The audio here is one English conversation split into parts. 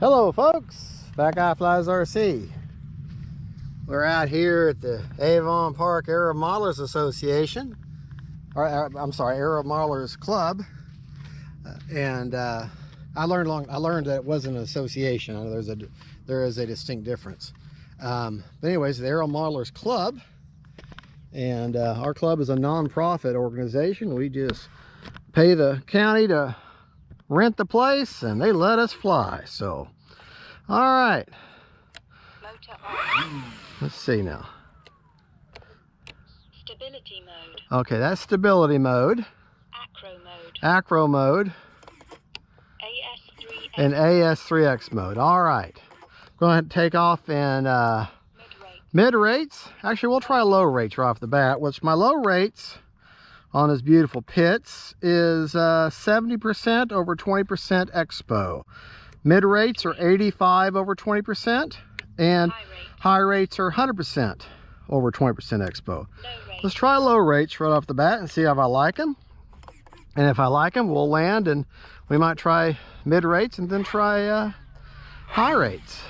Hello folks, back I Flies RC. We're out here at the Avon Park Aero Modelers Association, or I'm sorry, Aero Modelers Club, and I learned that it wasn't an association. I know there is a distinct difference. But anyways, the Aero Modelers Club, and our club is a non-profit organization. We just pay the county to rent the place and they let us fly. So all right, let's see now. Stability mode. Okay, that's stability mode. Acro mode. AS3X. And AS3X mode. All right, go ahead and take off in mid rates. Actually, we'll try low rates right off the bat, which my low rates on this beautiful Pitts is 70% over 20% expo. Mid rates are 85 over 20%, and high rates are 100% over 20% expo. Let's try low rates right off the bat and see if I like them. And if I like them, we'll land and we might try mid rates and then try high rates.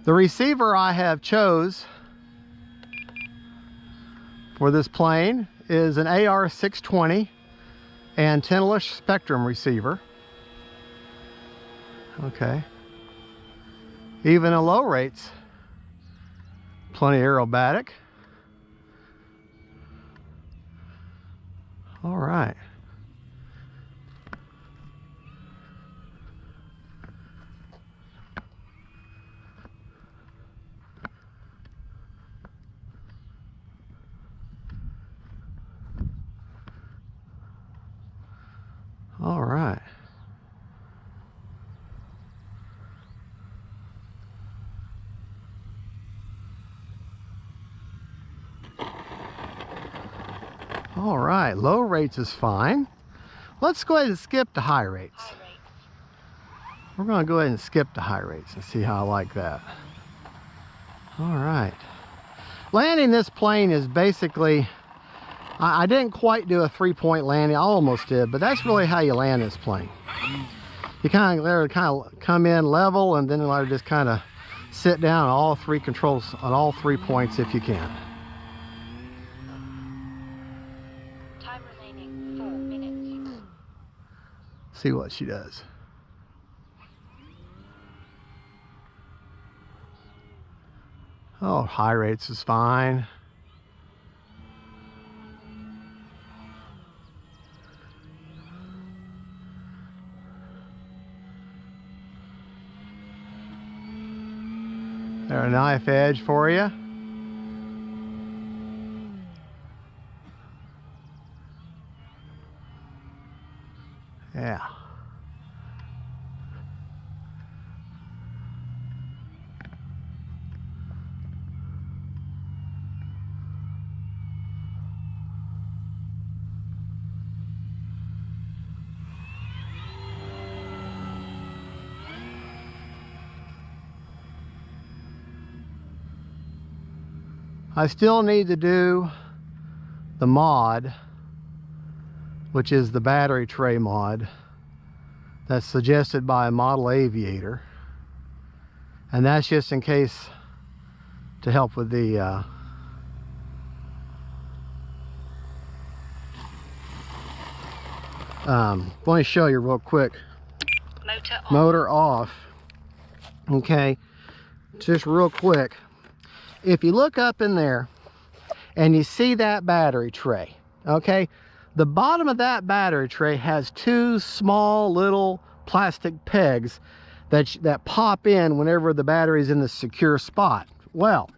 The receiver I have chose for this plane is an AR620 antenna-less spectrum receiver. Okay. Even at low rates, plenty aerobatic. All right. All right. All right, low rates is fine. Let's go ahead and skip to high rates. We're going to go ahead and skip to high rates and see how I like that. All right. Landing this plane is basically, I didn't quite do a 3-point landing. I almost did, but that's really how you land this plane. You kind of come in level and then just kind of sit down on all three controls, on all 3 points if you can. Time remaining 4 minutes. See what she does. Oh, high rates is fine. There, a knife edge for you. Yeah. I still need to do the mod, which is the battery tray mod that's suggested by a model aviator, and that's just in case to help with the let me show you real quick. Motor off. Okay, just real quick. If you look up in there and you see that battery tray, okay, the bottom of that battery tray has 2 small little plastic pegs that pop in whenever the battery's in the secure spot. Well,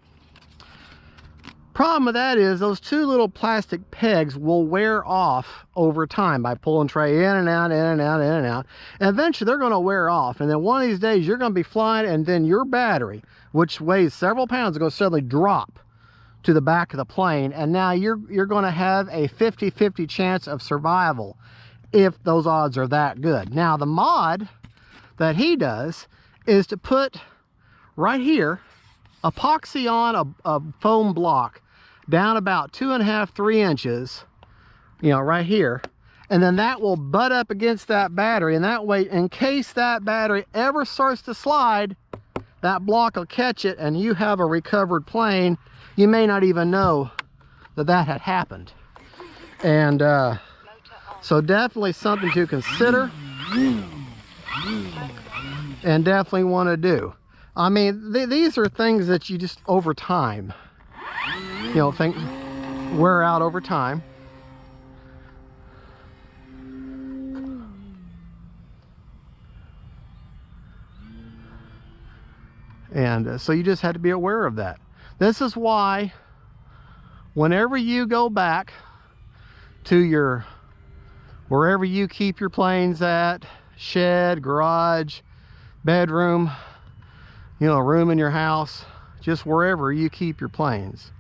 problem with that is those 2 little plastic pegs will wear off over time by pulling tray in and out, in and out, in and out. And eventually they're going to wear off, and then one of these days you're going to be flying, and then your battery, which weighs several pounds, is going to suddenly drop to the back of the plane, and now you're going to have a 50-50 chance of survival if those odds are that good. Now the mod that he does is to put right here epoxy on a foam block down about 2.5 to 3 inches, you know, right here, and then that will butt up against that battery, and that way, in case that battery ever starts to slide, that block will catch it and you have a recovered plane. You may not even know that that had happened. And so definitely something to consider and definitely want to do. I mean, these are things that you just over time, you know, things wear out over time. And so you just had to be aware of that. This is why whenever you go back to your, wherever you keep your planes at, shed, garage, bedroom, you know, a room in your house, just wherever you keep your planes,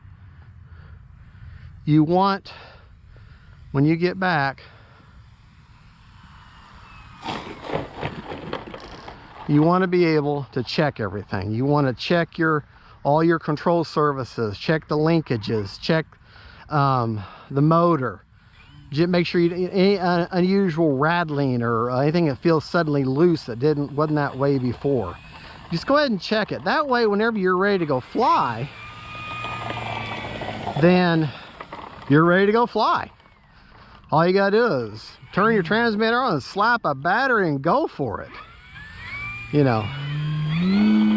you want, when you get back, you want to be able to check everything. You want to check all your control surfaces, check the linkages, check the motor. Make sure any unusual rattling or anything that feels suddenly loose that wasn't that way before. Just go ahead and check it. That way, whenever you're ready to go fly, then you're ready to go fly. All you gotta do is turn your transmitter on and slap a battery and go for it. You know,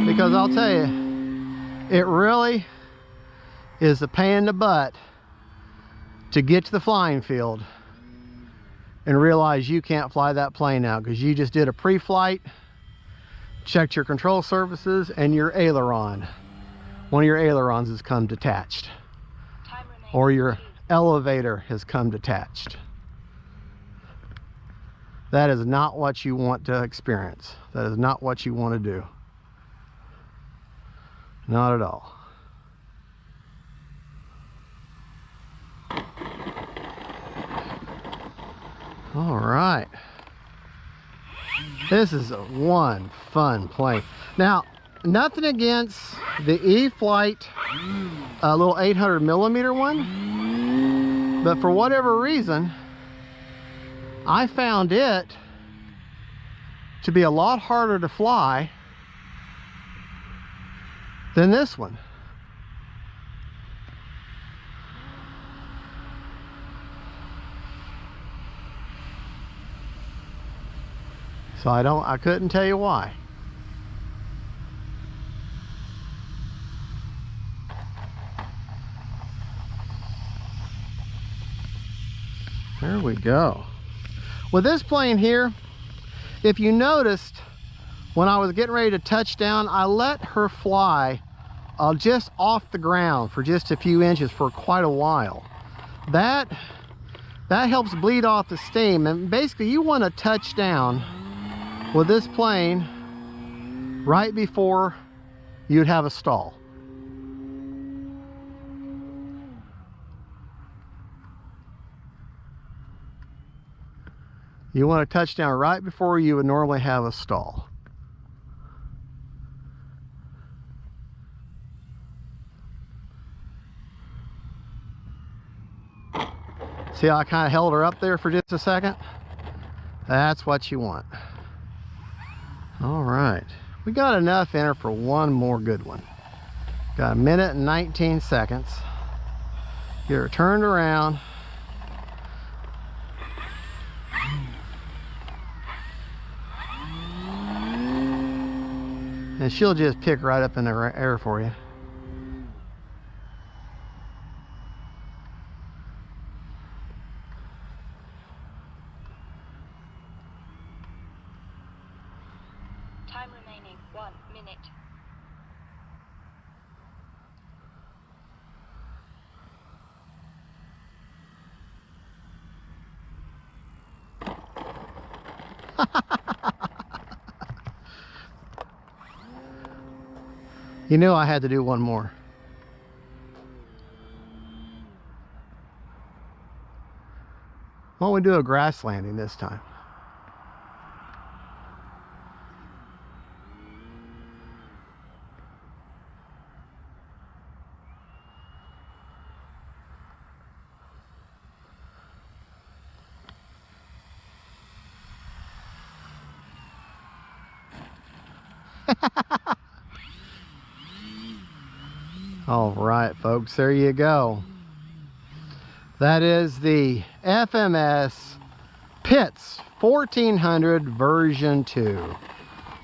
because I'll tell you, it really is a pain in the butt to get to the flying field and realize you can't fly that plane now because you just did a pre-flight, checked your control surfaces, and your aileron, one of your ailerons has come detached, or your elevator has come detached. That is not what you want to experience. That is not what you want to do. Not at all. All right. This is one fun plane. Now, nothing against the E-Flight, a little 800mm one, but for whatever reason, I found it to be a lot harder to fly than this one. So I couldn't tell you why. There we go. With this plane here, if you noticed, when I was getting ready to touch down, I let her fly just off the ground for just a few inches for quite a while. That helps bleed off the steam, and basically you want to touch down with this plane right before you'd have a stall. You want to touch down right before you would normally have a stall. See how I kind of held her up there for just a second? That's what you want. All right, we got enough in her for one more good one. Got 1 minute and 19 seconds. Get her turned around. And she'll just pick right up in the air for you. Time remaining 1 minute. You knew I had to do one more. Why don't we do a grass landing this time? All right, folks, there you go. That is the FMS Pitts 1400 version 2.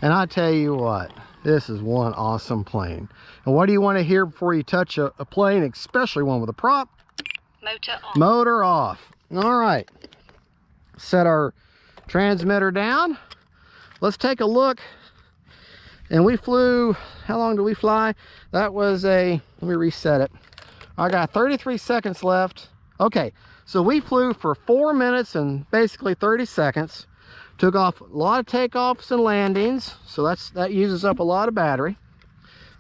And I tell you what, this is one awesome plane. And what do you want to hear before you touch a plane, especially one with a prop? Motor off. Motor off. All right. Set our transmitter down. Let's take a look. And we flew, how long did we fly? That was let me reset it. I got 33 seconds left. Okay, so we flew for 4 minutes and basically 30 seconds. Took off a lot of takeoffs and landings, so that uses up a lot of battery.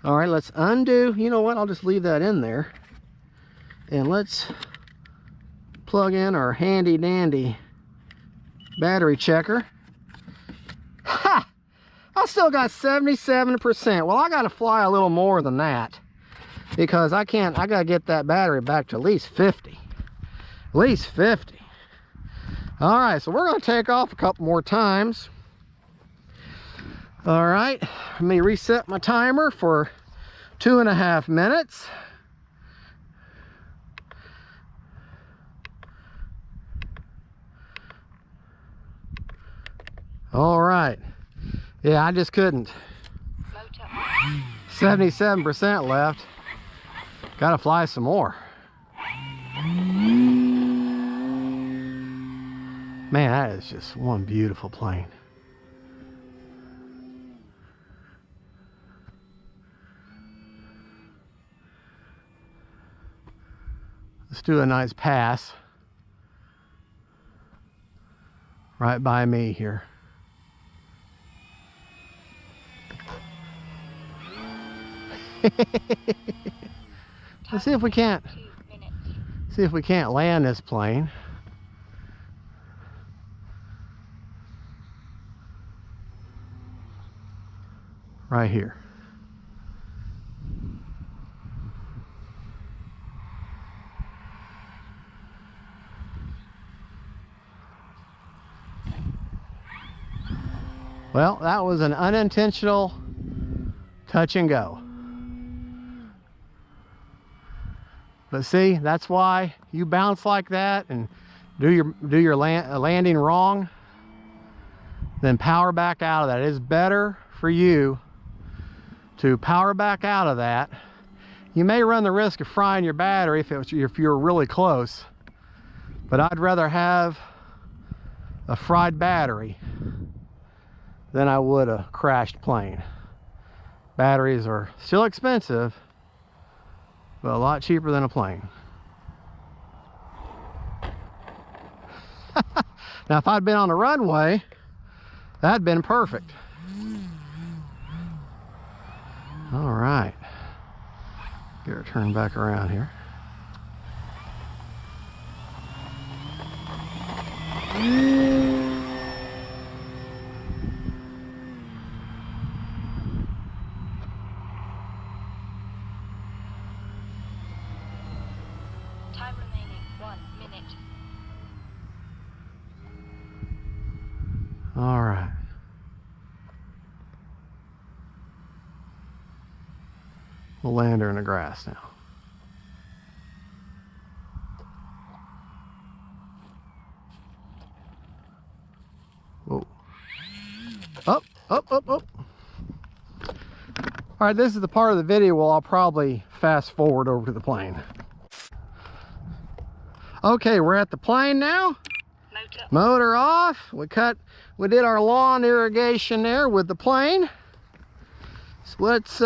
All right, let's undo. You know what? I'll just leave that in there. And let's plug in our handy dandy battery checker. Ha! I still got 77%. Well, I got to fly a little more than that because I got to get that battery back to at least 50. At least 50. All right, so we're going to take off a couple more times. All right, let me reset my timer for 2.5 minutes. All right. Yeah, I just couldn't. 77% left. Gotta fly some more. Man, that is just one beautiful plane. Let's do a nice pass right by me here. Let's see if we can't land this plane. Right here. Well, that was an unintentional touch and go. But see, that's why you bounce like that and do your landing wrong, then power back out of that. It is better for you to power back out of that. You may run the risk of frying your battery if you're really close, but I'd rather have a fried battery than I would a crashed plane. Batteries are still expensive, but a lot cheaper than a plane. Now, if I'd been on the runway, that'd been perfect. All right. Get her turned back around here. Time remaining 1 minute. All right. We'll land her in the grass now. Whoa. Up, up, up, up. All right, this is the part of the video where I'll probably fast forward over to the plane. Okay, we're at the plane now. Motor off. We did our lawn irrigation there with the plane. So let's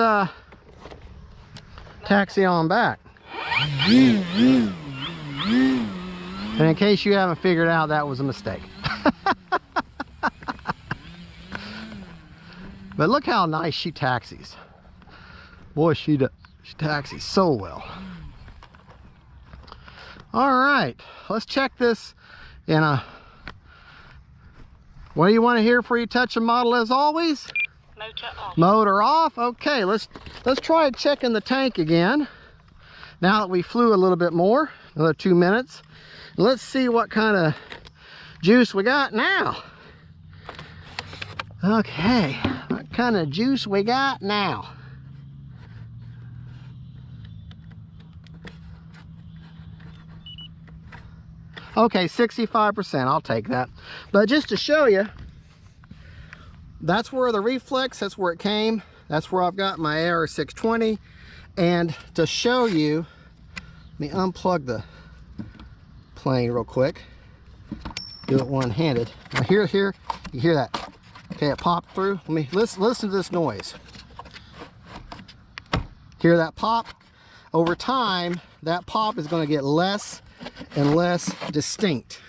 taxi on back. And in case you haven't figured out, that was a mistake. But look how nice she taxis. Boy, she taxis so well. All right, let's check this in a... What do you want to hear before you touch a model as always? Motor off. Motor off. Okay, let's try checking the tank again. Now that we flew a little bit more, another 2 minutes. Let's see what kind of juice we got now. Okay, what kind of juice we got now? Okay, 65%, I'll take that. But just to show you, that's where the reflex, that's where it came. That's where I've got my AR-620. And to show you, let me unplug the plane real quick. Do it one-handed. Now here, you hear that? Okay, it popped through. Let me listen to this noise. Hear that pop? Over time, that pop is going to get less and less distinct.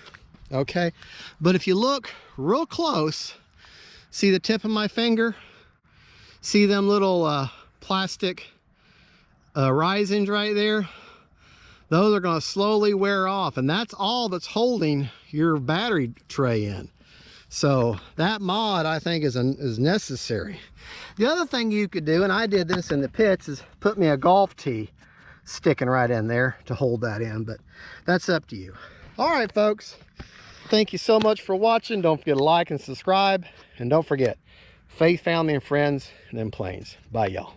Okay, but if you look real close, see the tip of my finger? See them little plastic risings right there? Those are going to slowly wear off, and that's all that's holding your battery tray in. So that mod, I think, is necessary. The other thing you could do, and I did this in the pits, is put me a golf tee sticking right in there to hold that in, but that's up to you. All right, folks. Thank you so much for watching. Don't forget to like and subscribe, and don't forget, faith, family, and friends, and then planes. Bye, y'all.